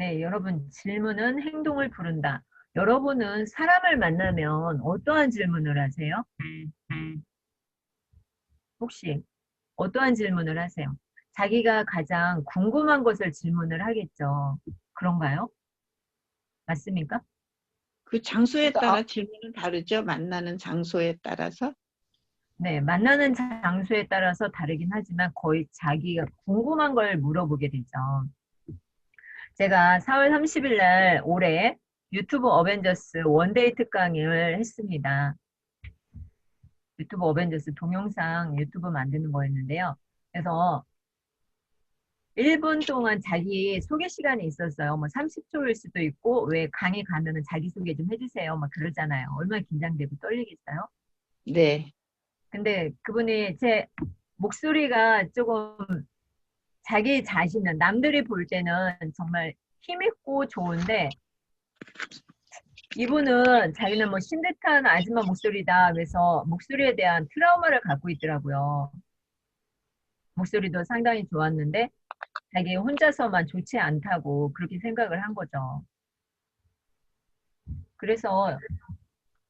네, 여러분 질문은 행동을 부른다. 여러분은 사람을 만나면 어떠한 질문을 하세요? 혹시 어떠한 질문을 하세요? 자기가 가장 궁금한 것을 질문을 하겠죠. 그런가요? 맞습니까? 그 장소에 그래서 따라 질문은 다르죠. 만나는 장소에 따라서. 네, 만나는 장소에 따라서 다르긴 하지만 거의 자기가 궁금한 걸 물어보게 되죠. 제가 4월 30일 날 올해 유튜브 어벤져스 원데이 특강을 했습니다. 유튜브 어벤져스 동영상 유튜브 만드는 거였는데요. 그래서 1분 동안 자기 소개 시간이 있었어요. 뭐 30초일 수도 있고, 왜 강의 가면은 자기소개 좀 해주세요. 막 그러잖아요. 얼마나 긴장되고 떨리겠어요? 네. 근데 그분이 제 목소리가 조금 자기 자신은 남들이 볼 때는 정말 힘있고 좋은데 이분은 자기는 뭐 심듯한 아줌마 목소리다. 그래서 목소리에 대한 트라우마를 갖고 있더라고요. 목소리도 상당히 좋았는데 자기 혼자서만 좋지 않다고 그렇게 생각을 한 거죠. 그래서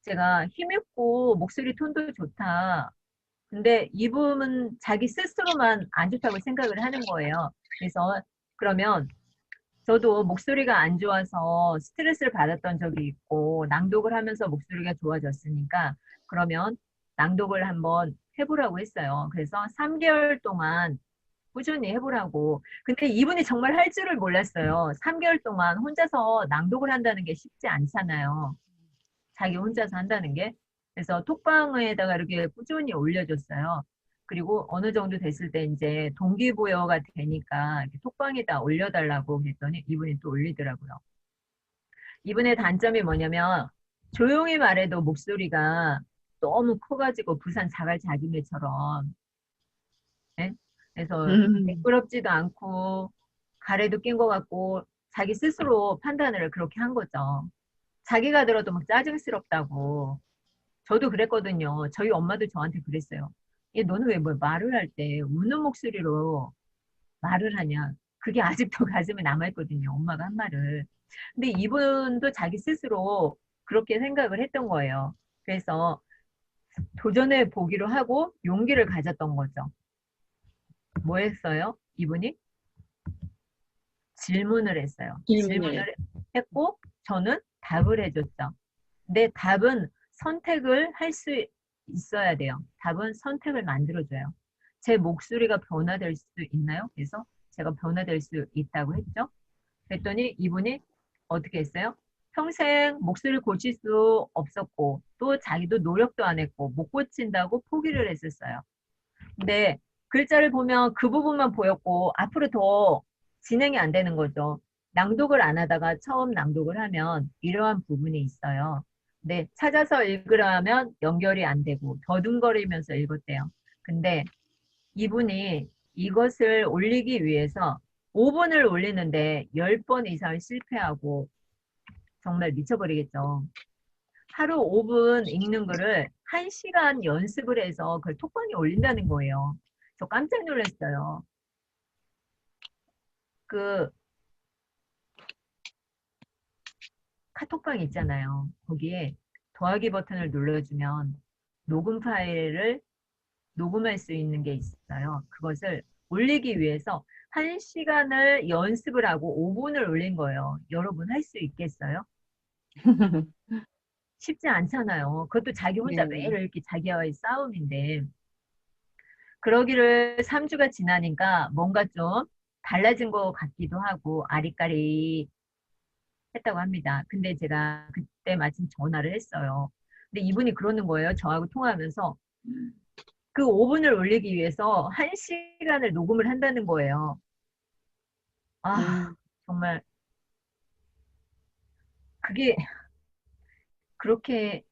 제가 힘있고 목소리 톤도 좋다. 근데 이분은 자기 스스로만 안 좋다고 생각을 하는 거예요. 그래서 그러면 저도 목소리가 안 좋아서 스트레스를 받았던 적이 있고 낭독을 하면서 목소리가 좋아졌으니까 그러면 낭독을 한번 해보라고 했어요. 그래서 3개월 동안 꾸준히 해보라고. 근데 이분이 정말 할 줄을 몰랐어요. 3개월 동안 혼자서 낭독을 한다는 게 쉽지 않잖아요. 자기 혼자서 한다는 게. 그래서 톡방에다가 이렇게 꾸준히 올려줬어요. 그리고 어느 정도 됐을 때 이제 동기부여가 되니까 이렇게 톡방에다 올려달라고 그랬더니 이분이 또 올리더라고요. 이분의 단점이 뭐냐면 조용히 말해도 목소리가 너무 커가지고 부산 자갈자기매처럼 예? 그래서 음, 매끄럽지도 않고 가래도 낀 것 같고 자기 스스로 판단을 그렇게 한 거죠. 자기가 들어도 막 짜증스럽다고. 저도 그랬거든요. 저희 엄마도 저한테 그랬어요. 얘 너는 왜 뭐 말을 할 때 우는 목소리로 말을 하냐. 그게 아직도 가슴에 남아있거든요. 엄마가 한 말을. 근데 이분도 자기 스스로 그렇게 생각을 했던 거예요. 그래서 도전해 보기로 하고 용기를 가졌던 거죠. 뭐 했어요? 이분이 질문을 했어요. 질문을. 질문을 했고 저는 답을 해줬죠. 근데 답은 선택을 할 수 있어야 돼요. 답은 선택을 만들어줘요. 제 목소리가 변화될 수 있나요? 그래서 제가 변화될 수 있다고 했죠. 그랬더니 이분이 어떻게 했어요? 평생 목소리를 고칠 수 없었고 또 자기도 노력도 안 했고 못 고친다고 포기를 했었어요. 근데 글자를 보면 그 부분만 보였고 앞으로 더 진행이 안 되는 거죠. 낭독을 안 하다가 처음 낭독을 하면 이러한 부분이 있어요. 근데 찾아서 읽으라 하면 연결이 안 되고 더듬거리면서 읽었대요. 근데 이분이 이것을 올리기 위해서 5분을 올리는데 10번 이상 실패하고 정말 미쳐버리겠죠. 하루 5분 읽는 거를 1시간 연습을 해서 그걸 톡방에 올린다는 거예요. 저 깜짝 놀랐어요. 그 카톡방 있잖아요. 거기에 더하기 버튼을 눌러주면 녹음 파일을 녹음할 수 있는 게 있어요. 그것을 올리기 위해서 1시간을 연습을 하고 5분을 올린 거예요. 여러분 할 수 있겠어요? 쉽지 않잖아요. 그것도 자기 혼자 매일 네. 이렇게 자기와의 싸움인데 그러기를 3주가 지나니까 뭔가 좀 달라진 것 같기도 하고 아리까리 했다고 합니다. 근데 제가 그때 마침 전화를 했어요. 근데 이분이 그러는 거예요. 저하고 통화하면서 그 5분을 올리기 위해서 1시간을 녹음을 한다는 거예요. 아, 음, 정말 그게 그렇게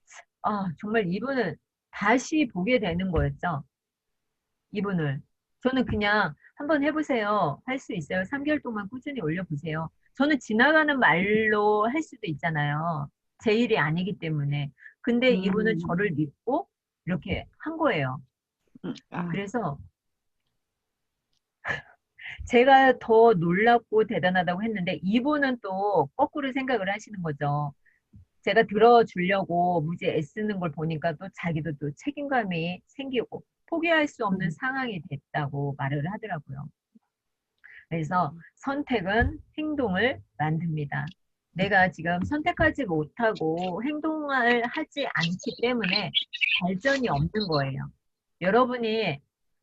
정말 이분을 다시 보게 되는 거였죠. 이분을. 저는 그냥 한번 해보세요. 할 수 있어요. 3개월 동안 꾸준히 올려보세요. 저는 지나가는 말로 할 수도 있잖아요. 제 일이 아니기 때문에. 근데 이분은 음, 저를 믿고 이렇게 한 거예요. 아, 그래서 제가 더 놀랍고 대단하다고 했는데 이분은 또 거꾸로 생각을 하시는 거죠. 제가 들어주려고 무지 애쓰는 걸 보니까 또 자기도 또 책임감이 생기고 포기할 수 없는 음, 상황이 됐다고 말을 하더라고요. 그래서 음, 선택은 행동을 만듭니다. 내가 지금 선택하지 못하고 행동을 하지 않기 때문에 발전이 없는 거예요. 여러분이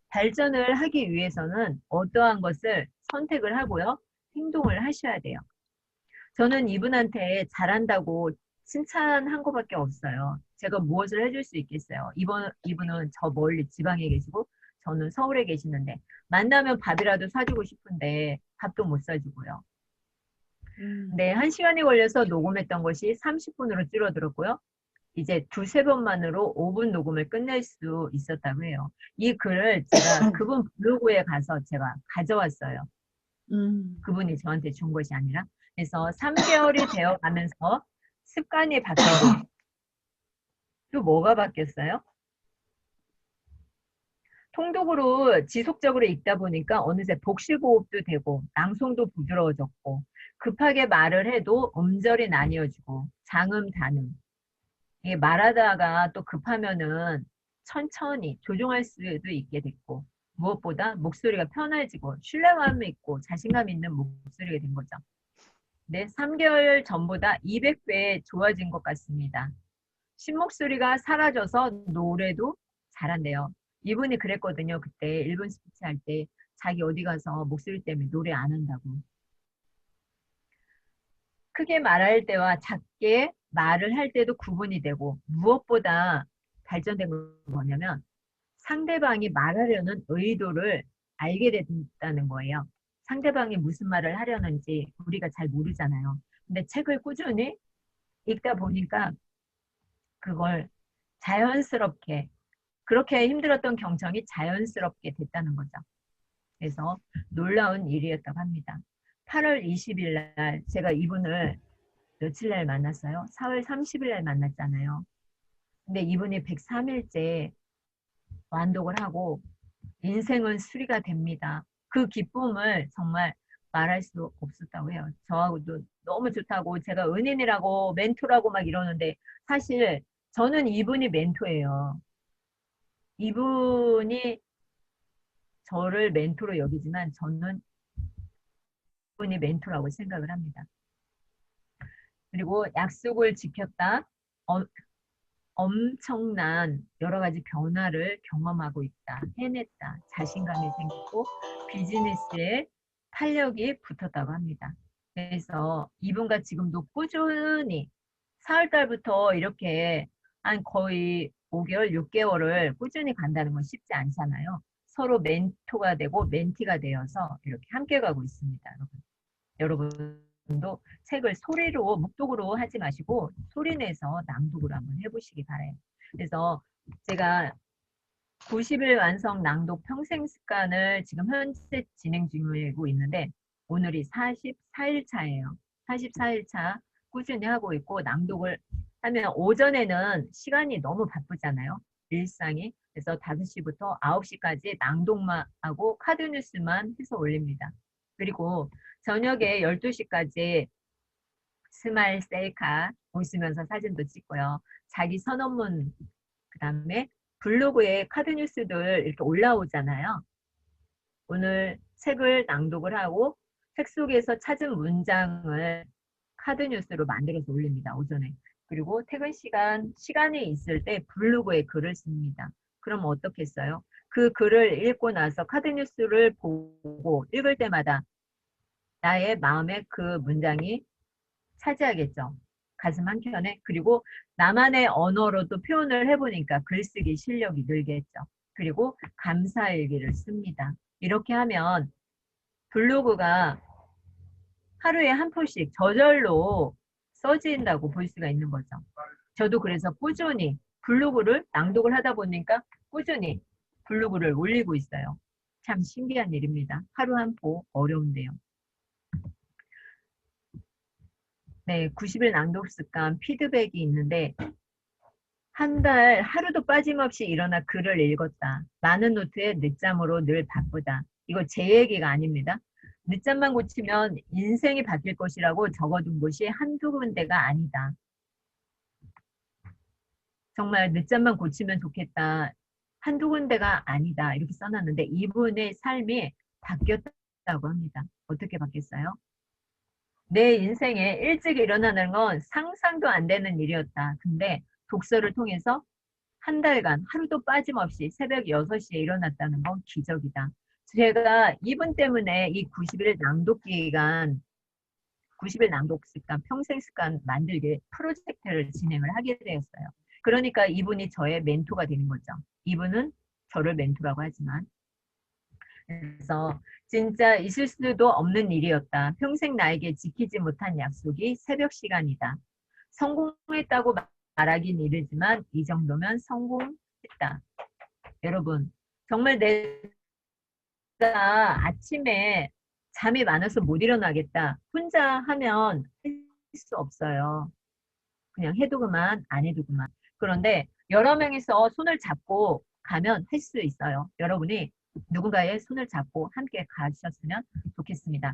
발전을 하기 위해서는 어떠한 것을 선택을 하고요. 행동을 하셔야 돼요. 저는 이분한테 잘한다고 칭찬한 것밖에 없어요. 제가 무엇을 해줄 수 있겠어요. 이분은 저 멀리 지방에 계시고 저는 서울에 계시는데 만나면 밥이라도 사주고 싶은데 밥도 못 사주고요. 음, 네, 1시간이 걸려서 녹음했던 것이 30분으로 줄어들었고요. 이제 두세 번만으로 5분 녹음을 끝낼 수 있었다고 해요. 이 글을 제가 그분 블로그에 가서 제가 가져왔어요. 음. 그분이 저한테 준 것이 아니라. 그래서 3개월이 되어 가면서 습관이 바뀌고 또 뭐가 바뀌었어요? 통독으로 지속적으로 읽다 보니까 어느새 복식호흡도 되고 낭송도 부드러워졌고 급하게 말을 해도 음절이 나뉘어지고 장음 단음 이게 말하다가 또 급하면은 천천히 조종할 수도 있게 됐고 무엇보다 목소리가 편해지고 신뢰감이 있고 자신감 있는 목소리가 된 거죠. 네, 3개월 전보다 200배 좋아진 것 같습니다. 신목소리가 사라져서 노래도 잘한대요. 이분이 그랬거든요. 그때 일본 스피치 할 때 자기 어디 가서 목소리 때문에 노래 안 한다고. 크게 말할 때와 작게 말을 할 때도 구분이 되고 무엇보다 발전된 건 뭐냐면 상대방이 말하려는 의도를 알게 된다는 거예요. 상대방이 무슨 말을 하려는지 우리가 잘 모르잖아요. 근데 책을 꾸준히 읽다 보니까 그걸 자연스럽게 그렇게 힘들었던 경청이 자연스럽게 됐다는 거죠. 그래서 놀라운 일이었다고 합니다. 8월 20일 날 제가 이분을 며칠 날 만났어요? 4월 30일 날 만났잖아요. 근데 이분이 103일째 완독을 하고 인생은 수리가 됩니다. 그 기쁨을 정말 말할 수 없었다고 해요. 저하고도 너무 좋다고 제가 은인이라고 멘토라고 막 이러는데 사실 저는 이분이 멘토예요. 이분이 저를 멘토로 여기지만 저는 이분이 멘토라고 생각을 합니다. 그리고 약속을 지켰다. 어, 엄청난 여러 가지 변화를 경험하고 있다. 해냈다. 자신감이 생기고 비즈니스에 탄력이 붙었다고 합니다. 그래서 이분과 지금도 꾸준히 4월 달부터 이렇게 한 거의 5개월, 6개월을 꾸준히 간다는 건 쉽지 않잖아요. 서로 멘토가 되고 멘티가 되어서 이렇게 함께 가고 있습니다. 여러분도 책을 소리로 묵독으로 하지 마시고 소리내서 낭독으로 한번 해보시기 바래요. 그래서 제가 90일 완성 낭독 평생 습관을 지금 현재 진행 중이고 있는데 오늘이 44일 차예요. 44일 차 꾸준히 하고 있고 낭독을 하면 오전에는 시간이 너무 바쁘잖아요. 일상이. 그래서 5시부터 9시까지 낭독만 하고 카드 뉴스만 해서 올립니다. 그리고 저녁에 12시까지 스마일 셀카 웃으면서 사진도 찍고요. 자기 선언문 그다음에 블로그에 카드 뉴스들 이렇게 올라오잖아요. 오늘 책을 낭독을 하고 책 속에서 찾은 문장을 카드 뉴스로 만들어서 올립니다. 오전에. 그리고 퇴근 시간이 있을 때 블로그에 글을 씁니다. 그럼 어떻겠어요? 그 글을 읽고 나서 카드 뉴스를 보고 읽을 때마다 나의 마음에 그 문장이 차지하겠죠. 가슴 한켠에. 그리고 나만의 언어로도 표현을 해보니까 글쓰기 실력이 늘겠죠. 그리고 감사일기를 씁니다. 이렇게 하면 블로그가 하루에 한 포씩 저절로 써진다고 볼 수가 있는 거죠. 저도 그래서 꾸준히 블로그를 낭독을 하다 보니까 꾸준히 블로그를 올리고 있어요. 참 신기한 일입니다. 하루 한 포 어려운데요. 네, 90일 낭독 습관 피드백이 있는데 한 달 하루도 빠짐없이 일어나 글을 읽었다. 많은 노트에 늦잠으로 늘 바쁘다. 이거 제 얘기가 아닙니다. 늦잠만 고치면 인생이 바뀔 것이라고 적어둔 곳이 한두 군데가 아니다. 정말 늦잠만 고치면 좋겠다. 한두 군데가 아니다. 이렇게 써놨는데 이분의 삶이 바뀌었다고 합니다. 어떻게 바뀌었어요? 내 인생에 일찍 일어나는 건 상상도 안 되는 일이었다. 근데 독서를 통해서 한 달간 하루도 빠짐없이 새벽 6시에 일어났다는 건 기적이다. 제가 이분 때문에 이 90일 낭독 기간, 90일 낭독 습관, 평생 습관 만들기 프로젝트를 진행을 하게 되었어요. 그러니까 이분이 저의 멘토가 되는 거죠. 이분은 저를 멘토라고 하지만. 그래서 진짜 있을 수도 없는 일이었다. 평생 나에게 지키지 못한 약속이 새벽 시간이다. 성공했다고 말하긴 이르지만 이 정도면 성공했다. 여러분, 정말 내가 아침에 잠이 많아서 못 일어나겠다. 혼자 하면 할 수 없어요. 그냥 해도 그만, 안 해도 그만. 그런데 여러 명이서 손을 잡고 가면 할 수 있어요. 여러분이 누군가의 손을 잡고 함께 가셨으면 좋겠습니다.